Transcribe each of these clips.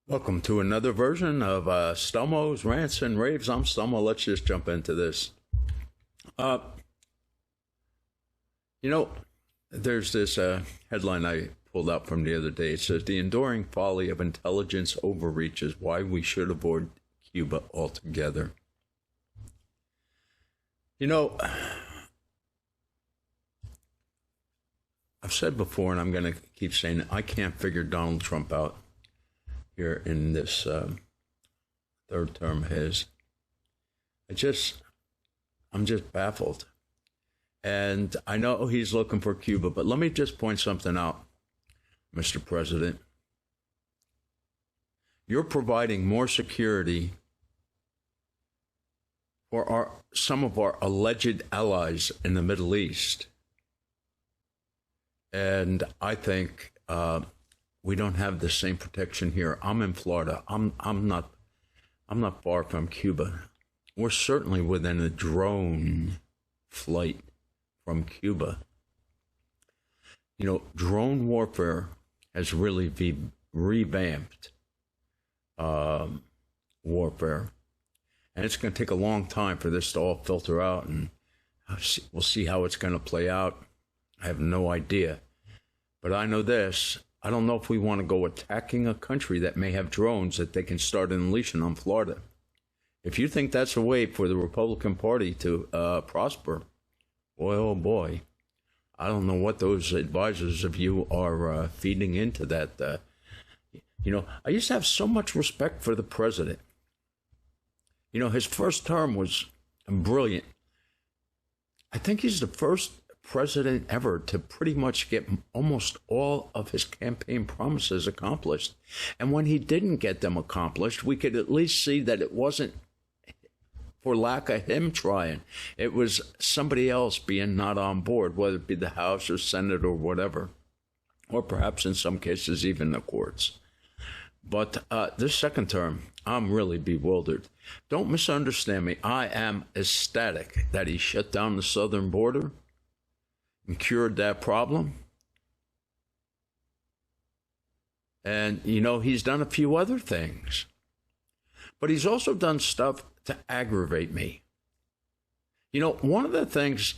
Welcome to another version of Stelmo's Rants and Raves. I'm Stelmo. Let's just jump into this. Uh, you know, there's this headline I pulled out from the other day. It says, "The enduring folly of intelligence overreach is why we should avoid Cuba altogether." You know, I've said before, and I'm going to keep saying it, I can't figure Donald Trump out here in this third term of his. I'm just baffled. And I know he's looking for Cuba, but let me just point something out, Mr. President. You're providing more security for some of our alleged allies in the Middle East. And I think we don't have the same protection here. I'm in Florida. I'm not far from Cuba. We're certainly within a drone flight from Cuba. You know, drone warfare has really revamped warfare. And it's going to take a long time for this to all filter out, and we'll see how it's going to play out. I have no idea. But I know this. I don't know if we want to go attacking a country that may have drones that they can start unleashing on Florida. If you think that's a way for the Republican Party to prosper, boy, oh boy, I don't know what those advisors of you are feeding into that. You know, I used to have so much respect for the president. You know, his first term was brilliant. I think he's the first president ever to pretty much get almost all of his campaign promises accomplished. And when he didn't get them accomplished, we could at least see that it wasn't for lack of him trying. It was somebody else being not on board, whether it be the House or Senate or whatever, or perhaps in some cases even the courts. But this second term, I'm really bewildered. Don't misunderstand me. I am ecstatic that he shut down the southern border and cured that problem. And, you know, he's done a few other things. But he's also done stuff to aggravate me. You know, one of the things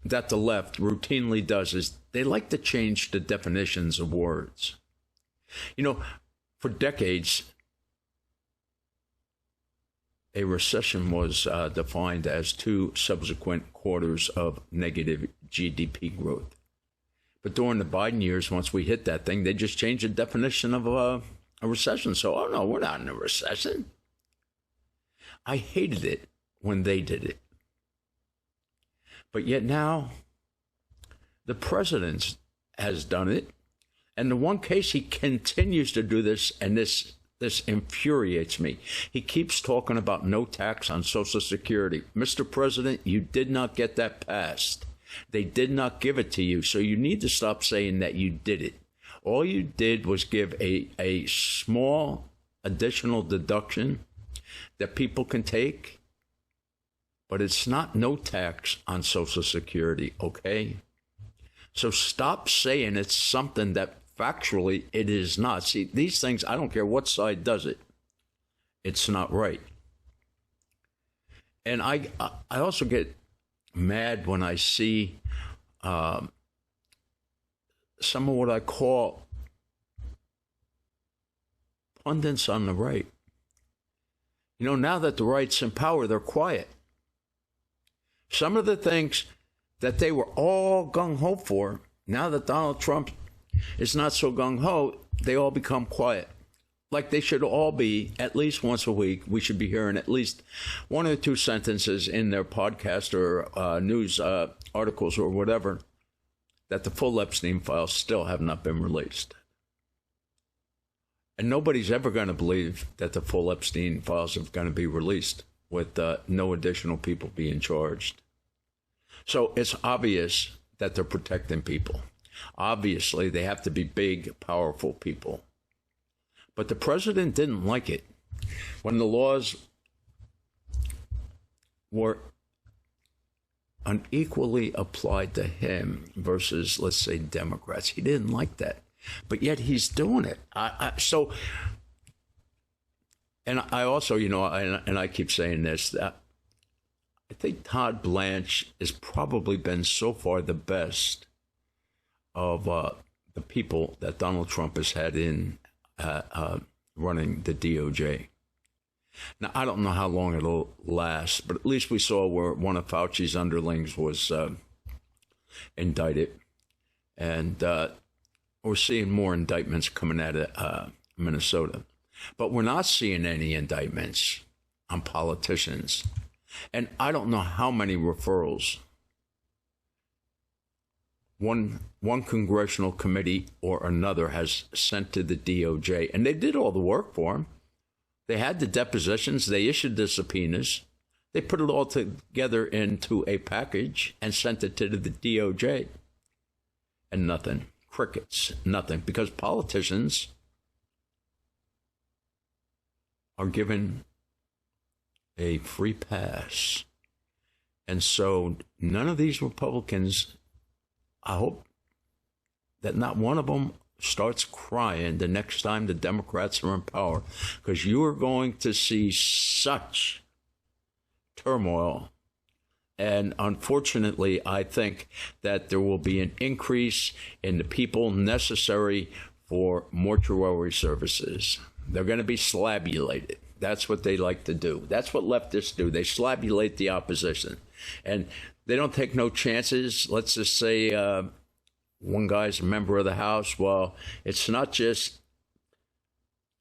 that the left routinely does is they like to change the definitions of words. You know, for decades, a recession was defined as 2 subsequent quarters of negative GDP growth. But during the Biden years, once we hit that thing, they just changed the definition of a recession. So, oh no, we're not in a recession. I hated it when they did it. But yet now, the president has done it. And in one case, he continues to do this, and this infuriates me. He keeps talking about no tax on Social Security. Mr. President, you did not get that passed. They did not give it to you, so you need to stop saying that you did it. All you did was give a small additional deduction that people can take, but it's not no tax on Social Security, okay? So stop saying it's something that factually it is not. See, these things, I don't care what side does it, it's not right. And I also get mad when I see some of what I call pundits on the right. You know, now that the right's in power, they're quiet. Some of the things that they were all gung-ho for, now that Donald Trump is not so gung-ho, they all become quiet. Like they should all be, at least once a week, we should be hearing at least 1 or 2 sentences in their podcast or news articles or whatever, that the full Epstein files still have not been released. And nobody's ever going to believe that the full Epstein files are going to be released with no additional people being charged. So it's obvious that they're protecting people. Obviously, they have to be big, powerful people. But the president didn't like it. When the laws were unequally applied to him versus, let's say, Democrats, he didn't like that. But yet he's doing it. So And I also, you know, and I keep saying this, that I think Todd Blanche has probably been so far the best of the people that Donald Trump has had in running the DOJ. Now, I don't know how long it'll last, but at least we saw where one of Fauci's underlings was indicted. And we're seeing more indictments coming out of Minnesota. But we're not seeing any indictments on politicians. And I don't know how many referrals one congressional committee or another has sent to the DOJ. And they did all the work for them. They had the depositions. They issued the subpoenas. They put it all together into a package and sent it to the DOJ. And nothing. Crickets. Nothing. Because politicians are given a free pass. And so none of these Republicans, I hope that not one of them starts crying the next time the Democrats are in power, because you are going to see such turmoil. And unfortunately, I think that there will be an increase in the people necessary for mortuary services. They're going to be slabulated. That's what they like to do. That's what leftists do. They slabulate the opposition. And they don't take no chances. Let's just say one guy's a member of the House. Well, it's not just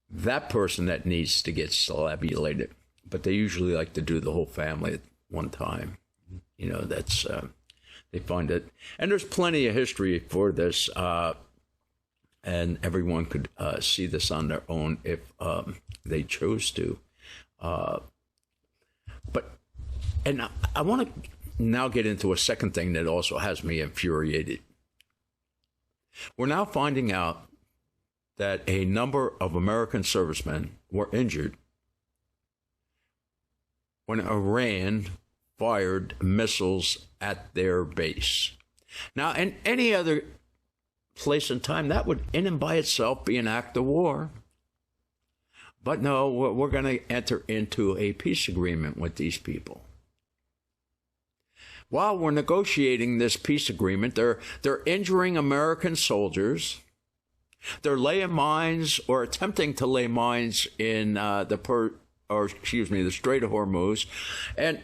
that person that needs to get slabulated, but they usually like to do the whole family at one time. You know, that's, they find it. And there's plenty of history for this. And everyone could see this on their own if they chose to. And I want to now get into a second thing that also has me infuriated. We're now finding out that a number of American servicemen were injured when Iran fired missiles at their base. Now, in any other place and time, that would in and by itself be an act of war. But no, we're going to enter into a peace agreement with these people. While we're negotiating this peace agreement, they're injuring American soldiers. They're laying mines or attempting to lay mines in the Strait of Hormuz. And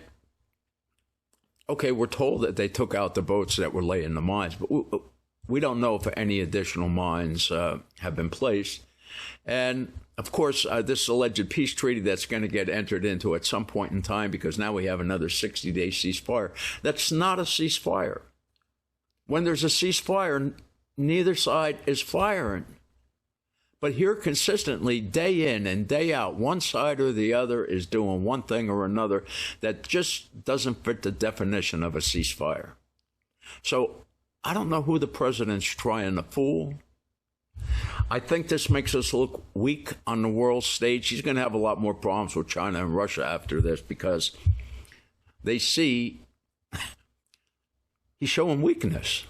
okay, we're told that they took out the boats that were laying the mines, but we don't know if any additional mines have been placed. And of course, this alleged peace treaty that's going to get entered into at some point in time, because now we have another 60-day ceasefire. That's not a ceasefire. When there's a ceasefire, neither side is firing. But here consistently, day in and day out, one side or the other is doing one thing or another that just doesn't fit the definition of a ceasefire. So I don't know who the president's trying to fool. I think this makes us look weak on the world stage. He's going to have a lot more problems with China and Russia after this, because they see he's showing weakness.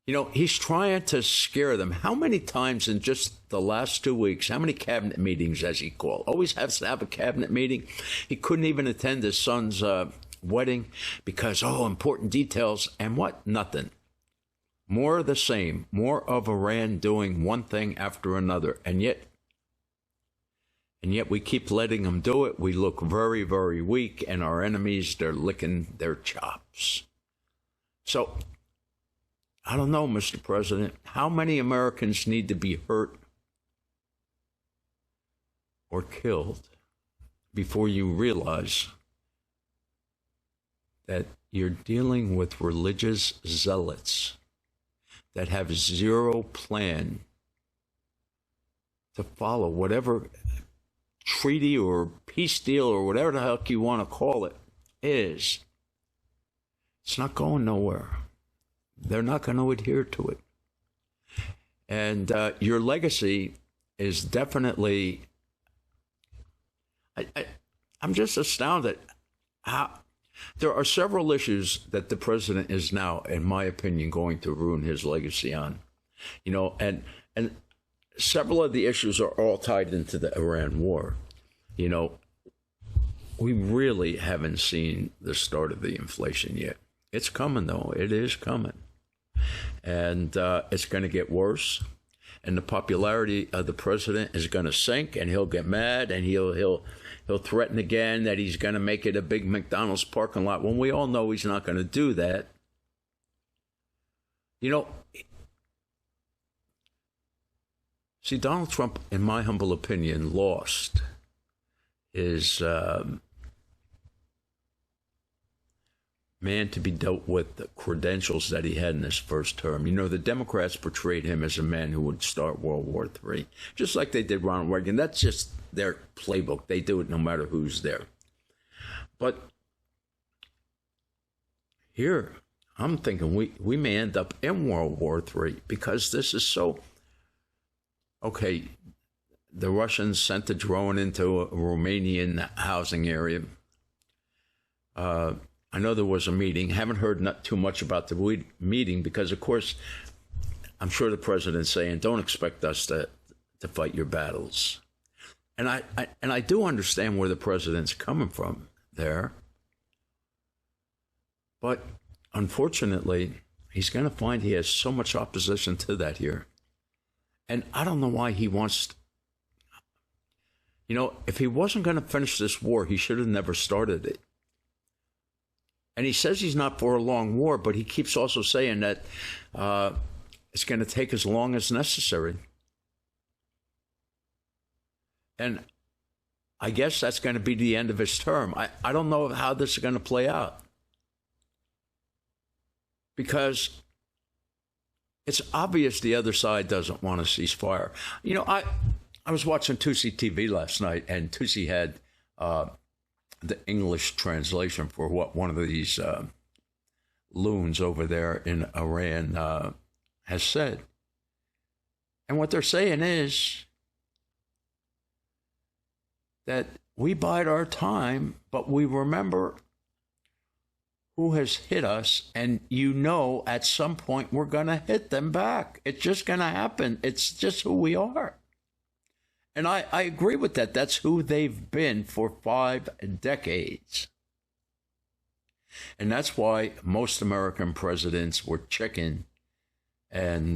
You know, he's trying to scare them. How many times in just the last 2 weeks, how many cabinet meetings has he called? Always has to have a cabinet meeting. He couldn't even attend his son's wedding because, important details. And what? Nothing. More of the same. More of Iran doing one thing after another. And yet we keep letting them do it. We look very, very weak. And our enemies, they're licking their chops. So I don't know, Mr. President, how many Americans need to be hurt or killed before you realize that you're dealing with religious zealots that have zero plan to follow whatever treaty or peace deal or whatever the heck you want to call it is? It's not going nowhere. They're not going to adhere to it. And your legacy is definitely, I'm just astounded. There are several issues that the president is now, in my opinion, going to ruin his legacy on. You know, and several of the issues are all tied into the Iran war. You know, we really haven't seen the start of the inflation yet. It's coming, though. It is coming. And it's going to get worse. And the popularity of the president is going to sink, and he'll get mad, and he'll threaten again that he's going to make it a big McDonald's parking lot, when we all know he's not going to do that. You know, see, Donald Trump, in my humble opinion, lost his man to be dealt with the credentials that he had in his first term. You know, the Democrats portrayed him as a man who would start World War III, just like they did Ronald Reagan. That's just their playbook. They do it no matter who's there. But here, I'm thinking we may end up in World War III, because this is so... Okay, the Russians sent a drone into a Romanian housing area. I know there was a meeting. Haven't heard not too much about the meeting, because, of course, I'm sure the president's saying, don't expect us to fight your battles. And I do understand where the president's coming from there. But unfortunately, he's going to find he has so much opposition to that here. And I don't know why he wants... You know, if he wasn't going to finish this war, he should have never started it. And he says he's not for a long war, but he keeps also saying that it's going to take as long as necessary. And I guess that's going to be the end of his term. I don't know how this is going to play out, because it's obvious the other side doesn't want a ceasefire. You know, I was watching Tusi TV last night, and Tusi had... the English translation for what one of these loons over there in Iran has said. And what they're saying is that we bide our time, but we remember who has hit us, and you know at some point we're going to hit them back. It's just going to happen. It's just who we are. And I agree with that. That's who they've been for 5 decades. And that's why most American presidents were chicken and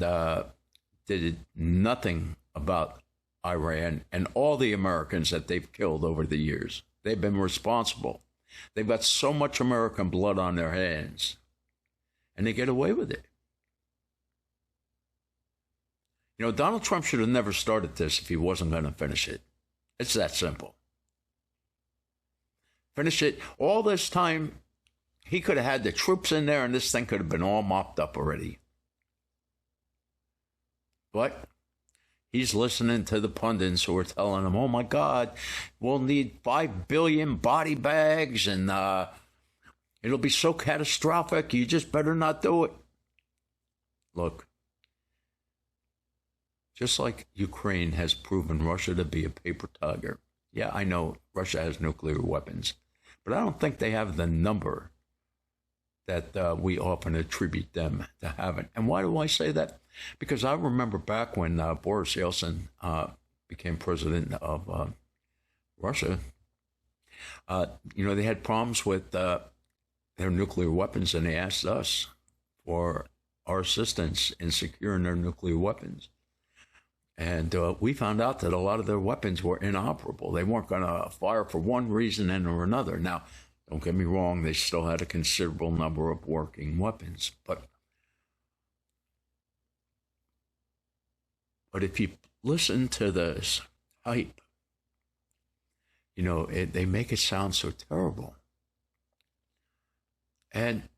did nothing about Iran and all the Americans that they've killed over the years. They've been responsible. They've got so much American blood on their hands, and they get away with it. You know, Donald Trump should have never started this if he wasn't going to finish it. It's that simple. Finish it. All this time, he could have had the troops in there, and this thing could have been all mopped up already. But he's listening to the pundits who are telling him, oh, my God, we'll need 5 billion body bags, and it'll be so catastrophic, you just better not do it. Look. Just like Ukraine has proven Russia to be a paper tiger. Yeah, I know Russia has nuclear weapons, but I don't think they have the number that we often attribute them to having. And why do I say that? Because I remember back when Boris Yeltsin became president of Russia, you know, they had problems with their nuclear weapons, and they asked us for our assistance in securing their nuclear weapons. And we found out that a lot of their weapons were inoperable. They weren't going to fire for one reason or another. Now, don't get me wrong, they still had a considerable number of working weapons. But if you listen to this hype, you know, they make it sound so terrible. And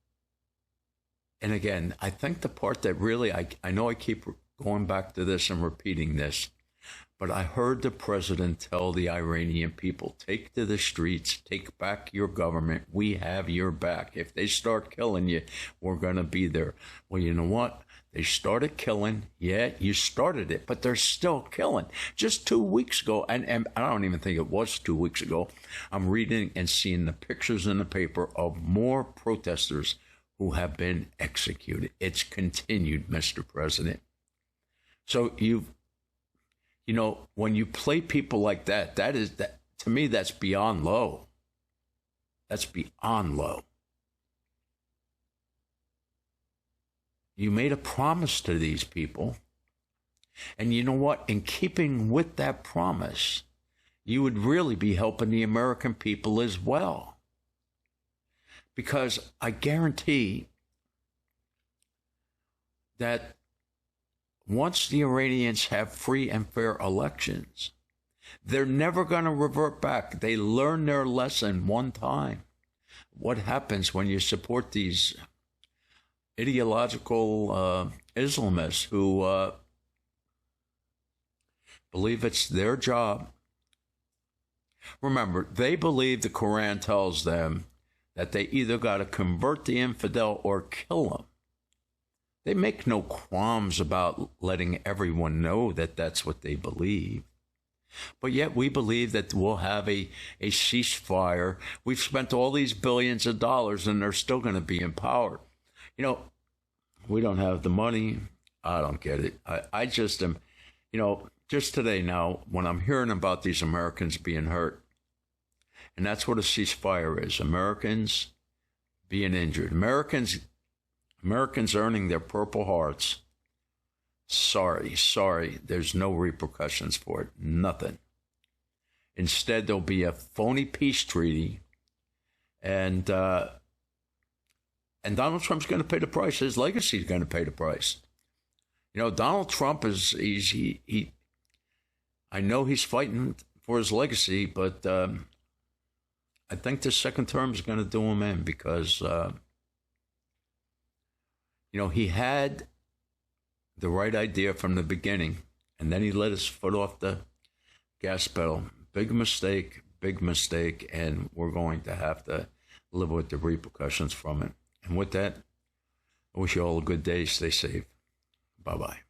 again, I think the part that really, I know I keep going back to this and repeating this, but I heard the president tell the Iranian people, take to the streets, take back your government, we have your back. If they start killing you, we're going to be there. Well, you know what? They started killing. Yeah, you started it, but they're still killing. Just 2 weeks ago, and I don't even think it was 2 weeks ago, I'm reading and seeing the pictures in the paper of more protesters who have been executed. It's continued, Mr. President. So You know, when you play people like that, that to me, that's beyond low. That's beyond low. You made a promise to these people. And you know what? In keeping with that promise, you would really be helping the American people as well. Because I guarantee that once the Iranians have free and fair elections, they're never going to revert back. They learn their lesson one time. What happens when you support these ideological Islamists who believe it's their job? Remember, they believe the Quran tells them that they either got to convert the infidel or kill him. They make no qualms about letting everyone know that that's what they believe. But yet we believe that we'll have a ceasefire. We've spent all these billions of dollars and they're still going to be in power. You know, we don't have the money. I don't get it. I just am, you know, just today now, when I'm hearing about these Americans being hurt, and that's what a ceasefire is, Americans being injured, Americans earning their Purple Hearts. Sorry, there's no repercussions for it, nothing. Instead, there'll be a phony peace treaty, and Donald Trump's going to pay the price. His legacy is going to pay the price. You know, Donald Trump I know he's fighting for his legacy, but I think the second term is going to do him in because, you know, he had the right idea from the beginning, and then he let his foot off the gas pedal. Big mistake, and we're going to have to live with the repercussions from it. And with that, I wish you all a good day. Stay safe. Bye-bye.